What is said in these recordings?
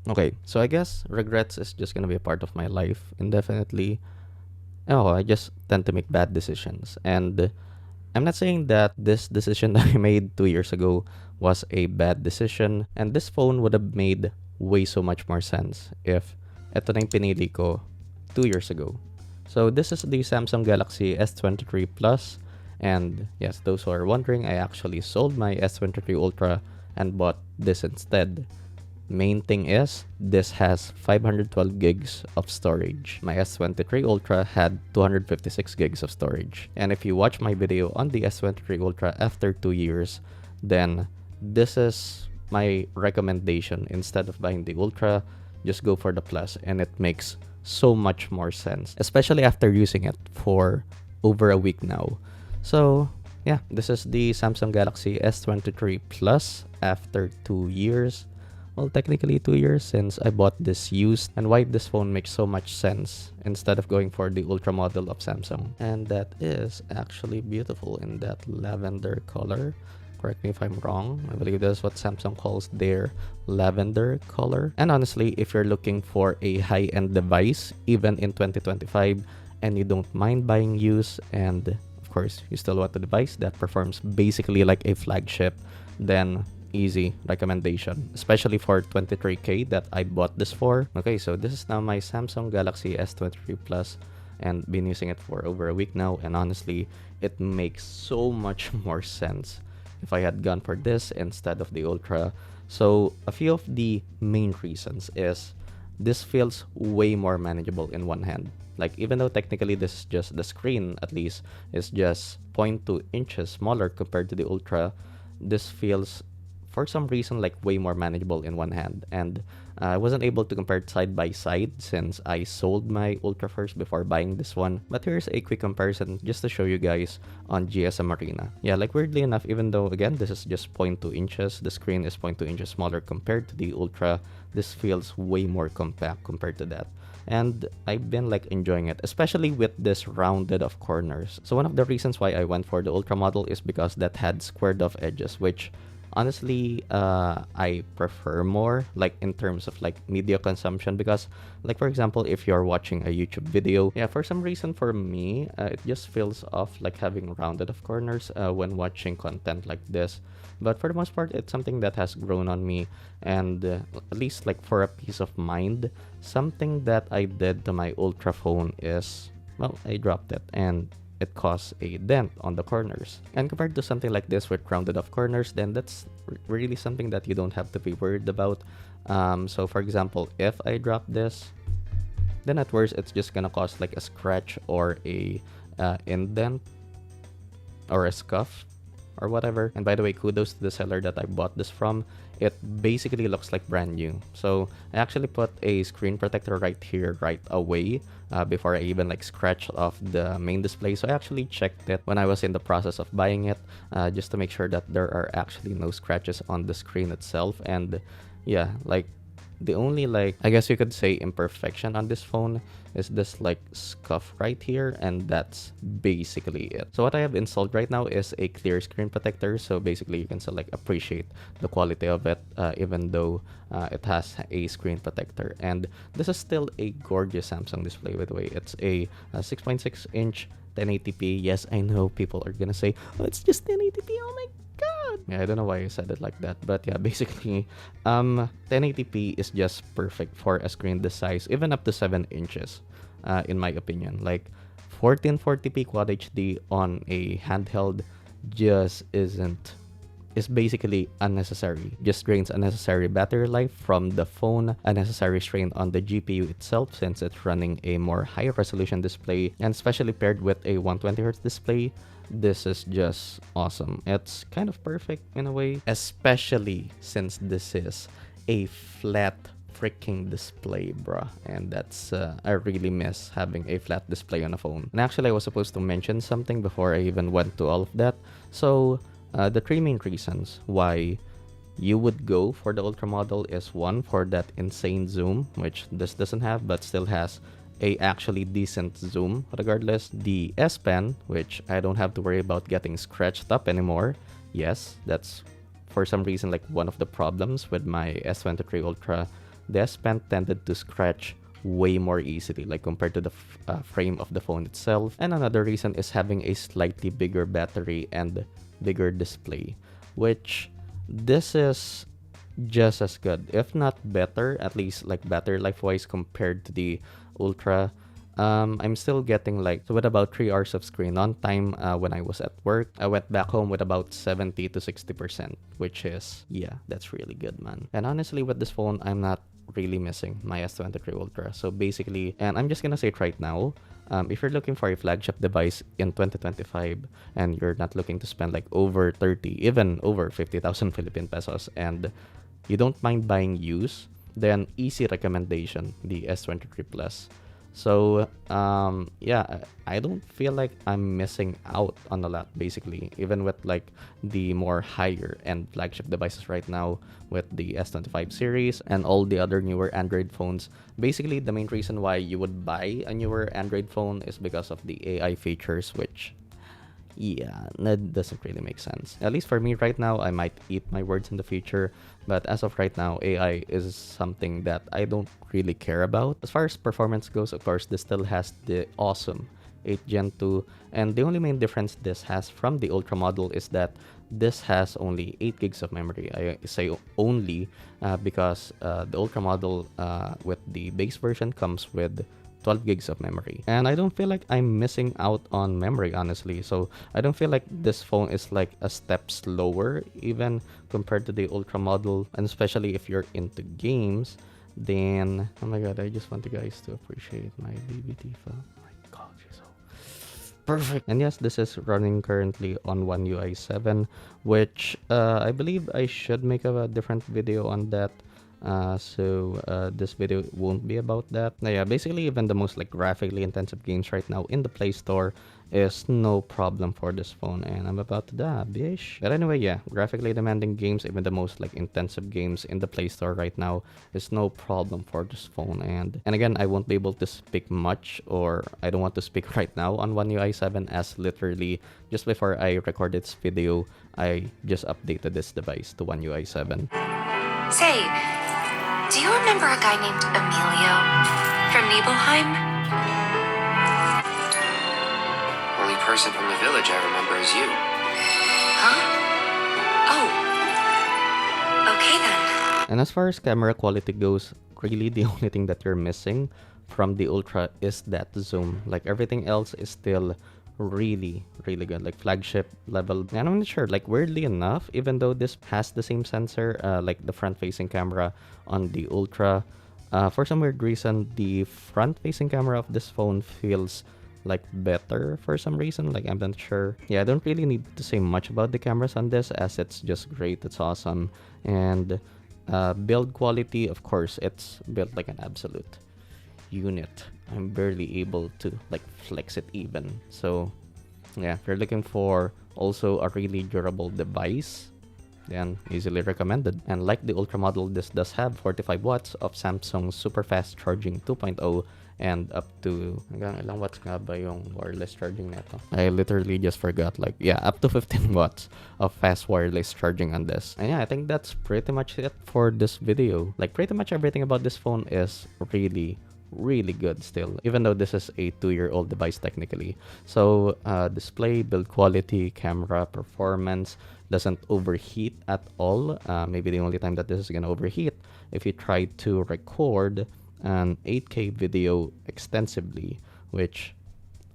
Okay, so I guess regrets is just gonna be a part of my life indefinitely. Oh, I just tend to make bad decisions. And I'm not saying that this decision that I made 2 years ago was a bad decision. And this phone would have made way so much more sense if ito na yung pinili ko 2 years ago. So this is the Samsung Galaxy S23 Plus. And yes, those who are wondering, I actually sold my S23 Ultra and bought this instead. Main thing is, this has 512 gigs of storage. My S23 Ultra had 256 gigs of storage. And if you watch my video on the S23 Ultra after 2 years, then this is my recommendation. Instead of buying the Ultra, just go for the Plus, and it makes so much more sense, especially after using it for over a week now. So yeah, this is the Samsung Galaxy S23 Plus after 2 years. Well, technically 2 years since I bought this used, and why this phone makes so much sense instead of going for the Ultra model of Samsung. And that is actually beautiful in that lavender color. Correct me if I'm wrong. I believe that's what Samsung calls their lavender color. And honestly, if you're looking for a high-end device, even in 2025, and you don't mind buying used, and of course, you still want a device that performs basically like a flagship, then easy recommendation, especially for 23K that I bought this for. Okay, so this is now my Samsung Galaxy S23 Plus, and been using it for over a week now, and honestly, it makes so much more sense if I had gone for this instead of the Ultra. So a few of the main reasons is this feels way more manageable in one hand. Like, even though technically this is just the screen, at least is just 0.2 inches smaller compared to the Ultra, this feels for some reason like way more manageable in one hand. And I wasn't able to compare it side by side since I sold my Ultra first before buying this one. But here's a quick comparison just to show you guys on GSM Arena. Yeah, like weirdly enough, even though again this is just 0.2 inches, the screen is 0.2 inches smaller compared to the Ultra, this feels way more compact compared to that. And I've been like enjoying it, especially with this rounded off corners. So one of the reasons why I went for the Ultra model is because that had squared off edges, which honestly I prefer more, like in terms of like media consumption, because like for example, if you're watching a YouTube video, yeah, for some reason for me it just feels off like having rounded off corners when watching content like this. But for the most part, it's something that has grown on me, and at least like for a peace of mind, something that I did to my Ultra phone is, well, I dropped it and it caused a dent on the corners. And compared to something like this with rounded off corners, then that's really something that you don't have to be worried about. So for example, if I drop this, then at worst it's just gonna cause like a scratch or a indent or a scuff or whatever. And by the way, kudos to the seller that I bought this from. It basically looks like brand new. So I actually put a screen protector right here right away before I even like scratched off the main display. So I actually checked it when I was in the process of buying it, just to make sure that there are actually no scratches on the screen itself. And yeah, like the only like, I guess you could say, imperfection on this phone is this like scuff right here, and that's basically it. So what I have installed right now is a clear screen protector, so basically you can still like appreciate the quality of it even though it has a screen protector. And this is still a gorgeous Samsung display, by the way. It's a 6.6 inch 1080p. Yes, I know people are gonna say, oh, it's just 1080p, oh my god. Yeah, I don't know why I said it like that, but yeah, basically 1080p is just perfect for a screen this size, even up to 7 inches in my opinion. Like 1440p Quad HD on a handheld just is basically unnecessary. Just drains unnecessary battery life from the phone, unnecessary strain on the GPU itself since it's running a more high resolution display, and especially paired with a 120Hz display, this is just awesome. It's kind of perfect in a way, especially since this is a flat freaking display, bruh. And that's I really miss having a flat display on a phone. And actually, I was supposed to mention something before I even went to all of that. So the three main reasons why you would go for the Ultra model is, one, for that insane zoom, which this doesn't have but still has a actually decent zoom regardless. The S Pen, which I don't have to worry about getting scratched up anymore. Yes, that's for some reason like one of the problems with my S23 Ultra the S Pen tended to scratch way more easily, like compared to the frame of the phone itself. And another reason is having a slightly bigger battery and bigger display, which this is just as good, if not better, at least like battery life wise compared to the Ultra. I'm still getting like, so with about 3 hours of screen on time when I was at work. I went back home with about 70 to 60%, which is, yeah, that's really good, man. And honestly, with this phone, I'm not really missing my S23 Ultra. So basically, and I'm just gonna say it right now, if you're looking for a flagship device in 2025 and you're not looking to spend like over 30, even over 50,000 Philippine pesos, and you don't mind buying used, then easy recommendation, the S23 Plus. So yeah, I don't feel like I'm missing out on a lot, basically, even with like the more higher end flagship devices right now with the S25 series and all the other newer Android phones. Basically, the main reason why you would buy a newer Android phone is because of the AI features, which, yeah, that doesn't really make sense. At least for me right now, I might eat my words in the future, but as of right now, AI is something that I don't really care about. As far as performance goes, of course, this still has the awesome 8 Gen 2, and the only main difference this has from the Ultra model is that this has only 8 gigs of memory. I say only because the Ultra model with the base version comes with 12 gigs of memory, and I don't feel like I'm missing out on memory, honestly. So I don't feel like this phone is like a step slower even compared to the Ultra model, and especially if you're into games, then oh my god, I just want you guys to appreciate my baby Tifa. Oh my god, she's so perfect. And yes, this is running currently on One UI 7, which I believe I should make a different video on that. So this video won't be about that. Now, yeah, basically even the most like graphically intensive games right now in the Play Store is no problem for this phone, and I'm about to die, bitch. But anyway, yeah, graphically demanding games, even the most like intensive games in the Play Store right now is no problem for this phone. And again, I won't be able to speak much, or I don't want to speak right now on One UI 7, as literally just before I recorded this video, I just updated this device to One UI 7. Say, do you remember a guy named Emilio from Nibelheim? Only person from the village I remember is you. Huh? Oh. Okay then. And as far as camera quality goes, really the only thing that you're missing from the Ultra is that zoom. Like everything else is still really good, like flagship level. And I'm not sure, like weirdly enough, even though this has the same sensor, like the front facing camera on the Ultra, for some weird reason the front facing camera of this phone feels like better for some reason. Like I'm not sure. Yeah, I don't really need to say much about the cameras on this, as it's just great, it's awesome. And build quality, of course, it's built like an absolute unit. I'm barely able to like flex it even. So yeah, if you're looking for also a really durable device, then easily recommended. And like the Ultra model, this does have 45 watts of Samsung's super fast charging 2.0 and up to, hanggang ilang watts nga ba yung wireless charging neto? I literally just forgot. Like, yeah, up to 15 watts of fast wireless charging on this. And yeah, I think that's pretty much it for this video. Like pretty much everything about this phone is really good still, even though this is a 2-year-old device technically. So display, build quality, camera, performance doesn't overheat at all. Maybe the only time that this is gonna overheat if you try to record an 8K video extensively, which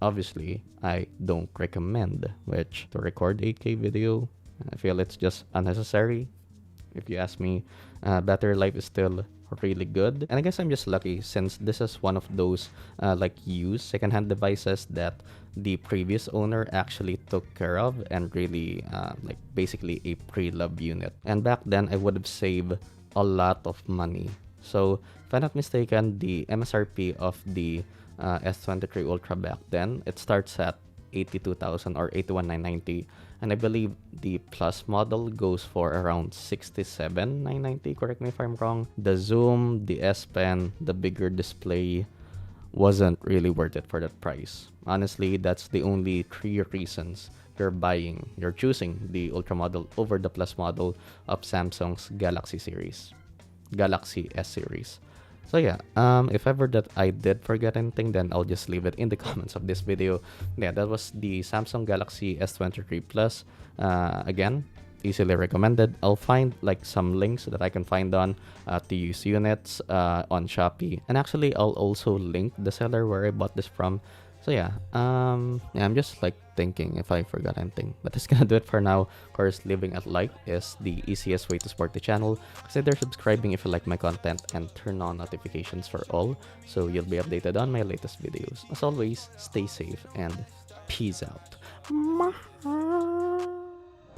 obviously I don't recommend. Which to record 8K video, I feel it's just unnecessary if you ask me. Battery life is still really good, and I guess I'm just lucky since this is one of those like used secondhand devices that the previous owner actually took care of and really like basically a pre-love unit. And back then I would have saved a lot of money. So if I'm not mistaken, the MSRP of the S23 Ultra back then, it starts at 82,000 or 81,990, and I believe the Plus model goes for around 67,990. Correct me if I'm wrong. The zoom, the S Pen, the bigger display wasn't really worth it for that price. Honestly, that's the only 3 reasons you're choosing the Ultra model over the Plus model of Samsung's Galaxy S series. So yeah, if ever that I did forget anything, then I'll just leave it in the comments of this video. Yeah, that was the Samsung Galaxy S23 Plus. Again, easily recommended. I'll find like some links that I can find on to use units on Shopee, and actually I'll also link the seller where I bought this from. So yeah, yeah, I'm just like thinking if I forgot anything, but that's gonna do it for now. Of course, leaving a like is the easiest way to support the channel. Consider subscribing if you like my content and turn on notifications for all, so you'll be updated on my latest videos. As always, stay safe and peace out.